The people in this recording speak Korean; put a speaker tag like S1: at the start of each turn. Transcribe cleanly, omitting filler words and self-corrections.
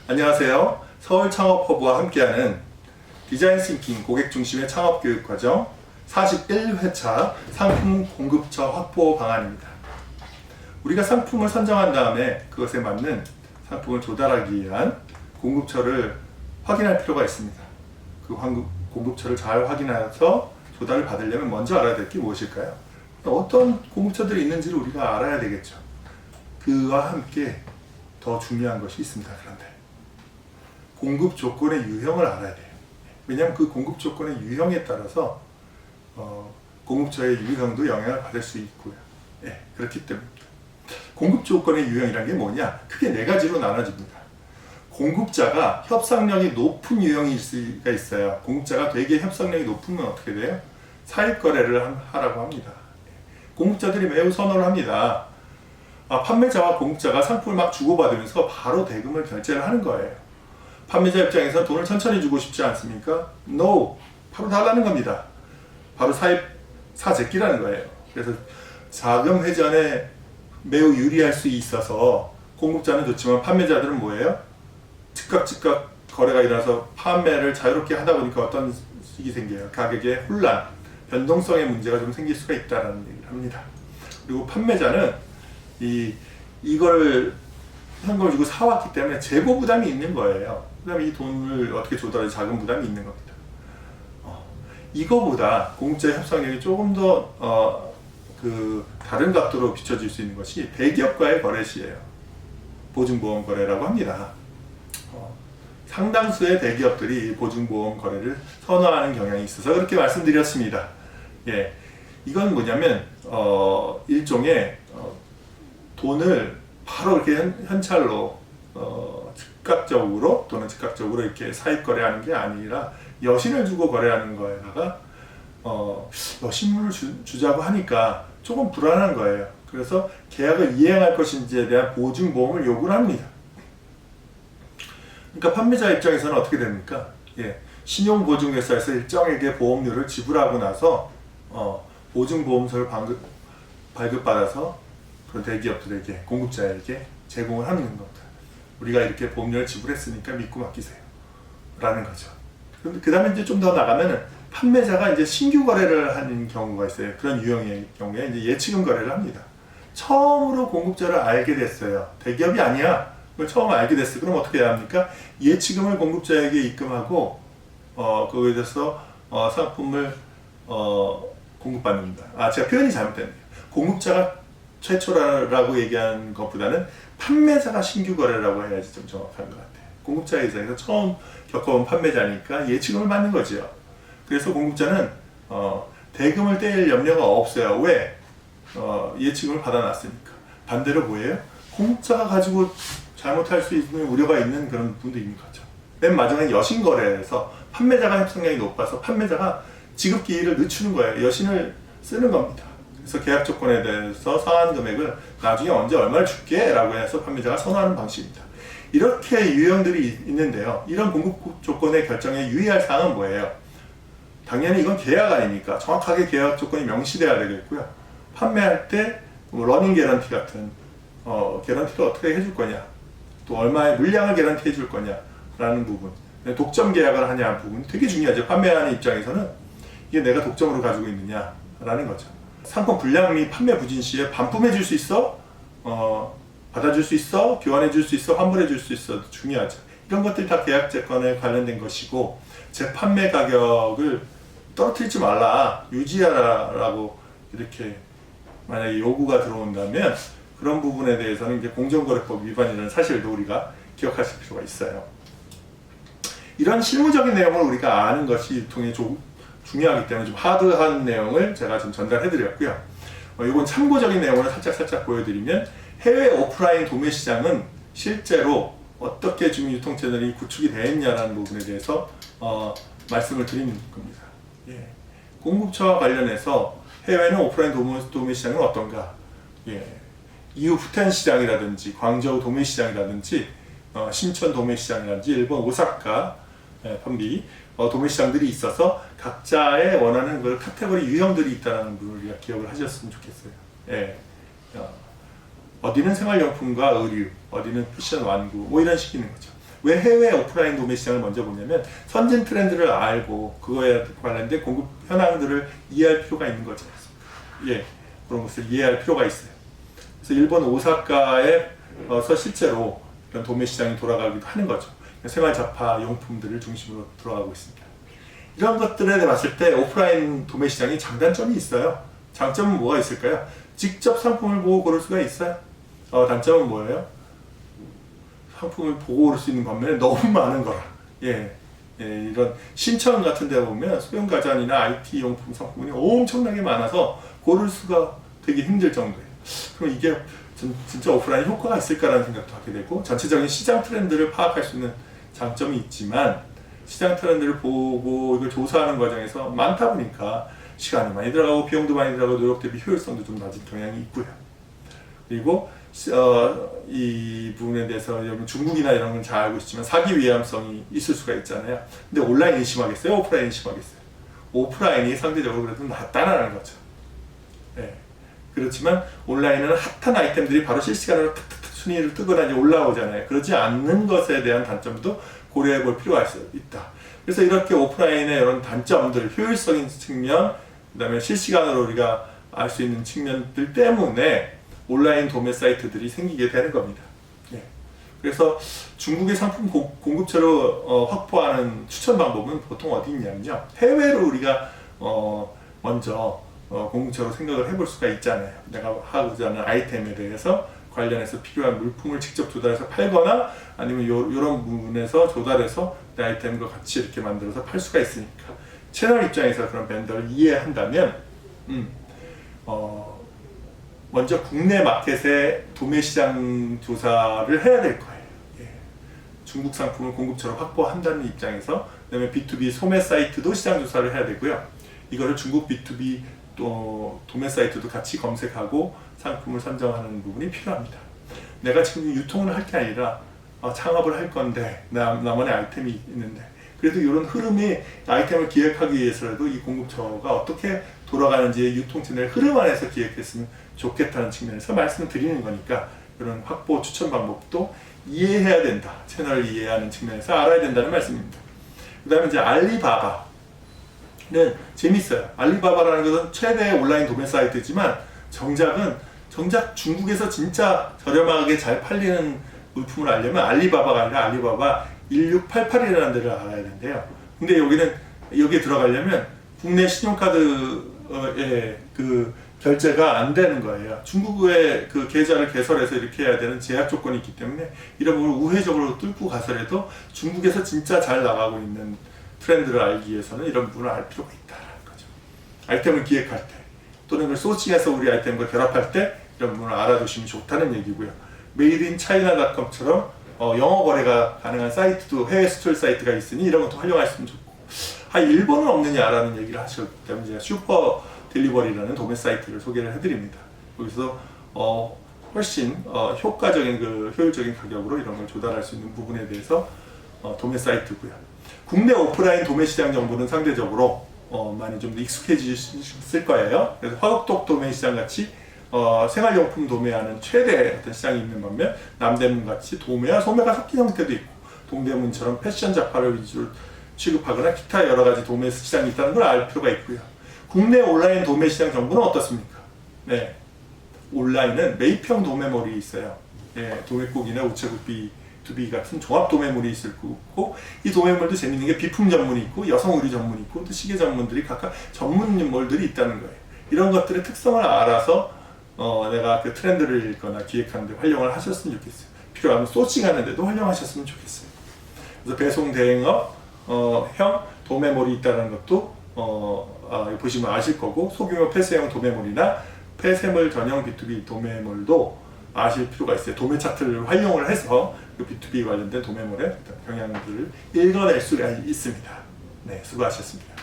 S1: 안녕하세요. 서울창업허브와 함께하는 디자인 싱킹 고객 중심의 창업교육과정 41회차 상품 공급처 확보 방안입니다. 우리가 상품을 선정한 다음에 그것에 맞는 상품을 조달하기 위한 공급처를 확인할 필요가 있습니다. 그 공급처를 잘 확인해서 조달을 받으려면 먼저 알아야 될 게 무엇일까요? 어떤 공급처들이 있는지를 우리가 알아야 되겠죠. 그와 함께 더 중요한 것이 있습니다. 그런데 공급 조건의 유형을 알아야 돼요. 왜냐하면 그 공급 조건의 유형에 따라서 공급처의 유형도 영향을 받을 수 있고요. 그렇기 때문입니다. 공급 조건의 유형이란 게 뭐냐? 크게 네 가지로 나눠집니다. 공급자가 협상력이 높은 유형이 수가 있어요. 공급자가 되게 협상력이 높으면 어떻게 돼요? 사입 거래를 하라고 합니다. 공급자들이 매우 선호를 합니다. 판매자와 공급자가 상품을 막 주고받으면서 바로 대금을 결제를 하는 거예요. 판매자 입장에서 돈을 천천히 주고 싶지 않습니까? No! 바로 달라는 겁니다. 바로 사제끼라는 거예요. 그래서 자금 회전에 매우 유리할 수 있어서 공급자는 좋지만 판매자들은 뭐예요? 즉각 거래가 일어나서 판매를 자유롭게 하다 보니까 어떤 식이 생겨요? 가격의 혼란, 변동성의 문제가 좀 생길 수가 있다는 얘기를 합니다. 그리고 판매자는 이걸 현금을 주고 사왔기 때문에 재고 부담이 있는 거예요. 그 다음에 이 돈을 어떻게 조달할 자금 부담이 있는 겁니다. 이거보다 공급자의 협상력이 조금 더 다른 각도로 비춰질 수 있는 것이 대기업과의 거래 시예요. 보증보험 거래라고 합니다. 상당수의 대기업들이 보증보험 거래를 선호하는 경향이 있어서 그렇게 말씀드렸습니다. 이건 뭐냐면 일종의 돈을 바로 이렇게 현찰로 즉각적으로 또는 즉각적으로 이렇게 사입 거래하는 게 아니라 여신을 주고 거래하는 거에다가 여신물을 주자고 하니까 조금 불안한 거예요. 그래서 계약을 이행할 것인지에 대한 보증보험을 요구를 합니다. 그러니까 판매자 입장에서는 어떻게 됩니까? 신용보증회사에서 일정에게 보험료를 지불하고 나서 보증보험서를 발급받아서 그런 대기업들에게, 공급자에게 제공을 하는 겁니다. 우리가 이렇게 보험료를 지불했으니까 믿고 맡기세요. 라는 거죠. 그 다음에 이제 좀 더 나가면은 판매자가 이제 신규 거래를 하는 경우가 있어요. 그런 유형의 경우에 이제 예치금 거래를 합니다. 처음으로 공급자를 알게 됐어요. 대기업이 아니야. 그걸 처음 알게 됐어요. 그럼 어떻게 해야 합니까? 예치금을 공급자에게 입금하고, 그거에 대해서 상품을 공급받는다. 제가 표현이 잘못됐네요. 공급자가 최초라고 얘기한 것보다는 판매자가 신규 거래라고 해야지 좀 정확한 것 같아요. 공급자 입장에서 처음 겪어본 판매자니까 예치금을 받는 거죠. 그래서 공급자는 대금을 떼일 염려가 없어요. 왜? 예치금을 받아놨으니까. 반대로 뭐예요? 공급자가 가지고 잘못할 수 있는 우려가 있는 그런 분도 있는 거죠. 맨 마지막에 여신 거래에서 판매자가 협상력이 높아서 판매자가 지급 기일을 늦추는 거예요. 여신을 쓰는 겁니다. 그래서 계약 조건에 대해서 상한 금액을 나중에 언제 얼마를 줄게 라고 해서 판매자가 선호하는 방식입니다. 이렇게 유형들이 있는데요. 이런 공급 조건의 결정에 유의할 사항은 뭐예요? 당연히 이건 계약 아닙니까? 정확하게 계약 조건이 명시되어야 되겠고요. 판매할 때 러닝 개런티 같은 개런티를 어떻게 해줄 거냐, 또 얼마의 물량을 개런티 해줄 거냐 라는 부분, 독점 계약을 하냐 부분이 되게 중요하죠. 판매하는 입장에서는 이게 내가 독점으로 가지고 있느냐 라는 거죠. 상품 불량 및 판매 부진 시에 반품해 줄 수 있어? 받아줄 수 있어? 교환해 줄 수 있어? 환불해 줄 수 있어? 중요하죠. 이런 것들이 다 계약 재건에 관련된 것이고, 재판매 가격을 떨어뜨리지 말라, 유지하라라고 이렇게 만약에 요구가 들어온다면 그런 부분에 대해서는 이제 공정거래법 위반이라는 사실도 우리가 기억하실 필요가 있어요. 이런 실무적인 내용을 우리가 아는 것이 좀 중요하기 때문에 좀 하드한 내용을 제가 좀 전달해 드렸고요. 이건 참고적인 내용을 살짝 보여드리면, 해외 오프라인 도매 시장은 실제로 어떻게 지금 유통 채널이 구축이 되어 있냐라는 부분에 대해서 말씀을 드리는 겁니다. 공급처와 관련해서 해외는 오프라인 도매 시장은 어떤가? 이후 후텐 시장이라든지 광저우 도매 시장이라든지 신천 도매 시장이라든지 일본 오사카 판비 도매 시장들이 있어서 각자의 원하는 그 카테고리 유형들이 있다는 부분을 우리가 기억을 하셨으면 좋겠어요. 어디는 생활용품과 의류, 어디는 패션 완구, 뭐 이런 식인 거죠. 왜 해외 오프라인 도매 시장을 먼저 보냐면 선진 트렌드를 알고 그거에 관련된 공급 현황들을 이해할 필요가 있는 거죠. 예, 그런 것을 이해할 필요가 있어요. 그래서 일본 오사카에서 실제로 이런 도매 시장이 돌아가기도 하는 거죠. 생활 잡화 용품들을 중심으로 들어가고 있습니다. 이런 것들에 봤을 때 오프라인 도매 시장이 장단점이 있어요. 장점은 뭐가 있을까요? 직접 상품을 보고 고를 수가 있어요. 단점은 뭐예요? 상품을 보고 고를 수 있는 반면에 너무 많은 거라. 이런 신천 같은 데 보면 소형가전이나 IT 용품 상품이 엄청나게 많아서 고를 수가 되게 힘들 정도예요. 그럼 이게 진짜 오프라인 효과가 있을까라는 생각도 하게 되고, 전체적인 시장 트렌드를 파악할 수 있는 장점이 있지만 시장 트렌드를 보고 이걸 조사하는 과정에서 많다 보니까 시간이 많이 들어가고 비용도 많이 들어가고 노력 대비 효율성도 좀 낮은 경향이 있고요. 그리고 이 부분에 대해서 여러분 중국이나 이런 건 잘 알고 있지만 사기 위험성이 있을 수가 있잖아요. 근데 온라인이 심하겠어요? 오프라인이 심하겠어요? 오프라인이 상대적으로 그래도 낫다라는 거죠. 네. 그렇지만 온라인은 핫한 아이템들이 바로 실시간으로 탁탁탁 순위를 뜨거나 이제 올라오잖아요. 그렇지 않는 것에 대한 단점도 고려해 볼 필요가 있다. 그래서 이렇게 오프라인의 이런 단점들, 효율적인 측면, 그 다음에 실시간으로 우리가 알 수 있는 측면들 때문에 온라인 도매 사이트들이 생기게 되는 겁니다. 그래서 중국의 상품 공급처를 확보하는 추천 방법은 보통 어디 있냐면요. 해외로 우리가 먼저 공급처로 생각을 해볼 수가 있잖아요. 내가 하고자 하는 아이템에 대해서 관련해서 필요한 물품을 직접 조달해서 팔거나 아니면 이런 부분에서 조달해서 내 아이템과 같이 이렇게 만들어서 팔 수가 있으니까 채널 입장에서 그런 벤더를 이해한다면 먼저 국내 마켓의 도매 시장 조사를 해야 될 거예요. 중국 상품을 공급처로 확보한다는 입장에서, 그다음에 B2B 소매 사이트도 시장 조사를 해야 되고요. 이거를 중국 B2B 또 도매 사이트도 같이 검색하고 상품을 선정하는 부분이 필요합니다. 내가 지금 유통을 할 게 아니라 창업을 할 건데 나만의 아이템이 있는데, 그래도 이런 흐름이 아이템을 기획하기 위해서라도 이 공급처가 어떻게 돌아가는지 유통 채널 흐름 안에서 기획했으면 좋겠다는 측면에서 말씀을 드리는 거니까 이런 확보 추천 방법도 이해해야 된다. 채널을 이해하는 측면에서 알아야 된다는 말씀입니다. 그 다음에 이제 알리바바는 재밌어요. 알리바바라는 것은 최대 온라인 도매 사이트지만 정작 중국에서 진짜 저렴하게 잘 팔리는 물품을 알려면 알리바바가 아니라 알리바바 1688이라는 데를 알아야 되는데요. 근데 여기에 들어가려면 국내 신용카드의 그 결제가 안 되는 거예요. 중국의 그 계좌를 개설해서 이렇게 해야 되는 제약 조건이 있기 때문에 이런 부분을 우회적으로 뚫고 가서라도 중국에서 진짜 잘 나가고 있는 트렌드를 알기 위해서는 이런 부분을 알 필요가 있다는 거죠. 아이템을 기획할 때 또는 그걸 소싱해서 우리 아이템과 결합할 때 이런 부분을 알아두시면 좋다는 얘기고요. 메이드 인 차이나닷컴처럼 영어 거래가 가능한 사이트도, 해외 수출 사이트가 있으니 이런 것도 활용할 수 있으면 좋고, 일본은 없느냐라는 얘기를 하셨기 때문에 제가 슈퍼 딜리버리라는 도매 사이트를 소개를 해드립니다. 여기서 훨씬 효과적인 효율적인 가격으로 이런 걸 조달할 수 있는 부분에 대해서 도매 사이트고요. 국내 오프라인 도매 시장 정보는 상대적으로 많이 좀 더 익숙해지실 거예요. 그래서 화곡동 도매 시장 같이 생활용품 도매하는 최대 어떤 시장이 있는 반면 남대문 같이 도매와 소매가 섞인 형태도 있고, 동대문처럼 패션 잡화를 위주로 취급하거나 기타 여러 가지 도매 시장이 있다는 걸 알 필요가 있고요. 국내 온라인 도매 시장 정보는 어떻습니까? 네, 온라인은 매입형 도매몰이 있어요. 도매국이나 우체국 B2B 같은 종합 도매몰이 있을 거고, 이 도매몰도 재밌는 게 비품 전문이 있고 여성 의류 전문이 있고 또 시계 전문들이 각각 전문몰들이 있다는 거예요. 이런 것들의 특성을 알아서 내가 그 트렌드를 읽거나 기획하는 데 활용을 하셨으면 좋겠어요. 필요하면 소싱하는 데도 활용하셨으면 좋겠어요. 그래서 배송 대행업 형 도매몰이 있다는 것도 보시면 아실 거고, 소규모 폐쇄형 도매몰이나 폐쇄물 전용 B2B 도매몰도 아실 필요가 있어요. 도매 차트를 활용을 해서 그 B2B 관련된 도매몰의 경향들을 읽어낼 수가 있습니다. 네, 수고하셨습니다.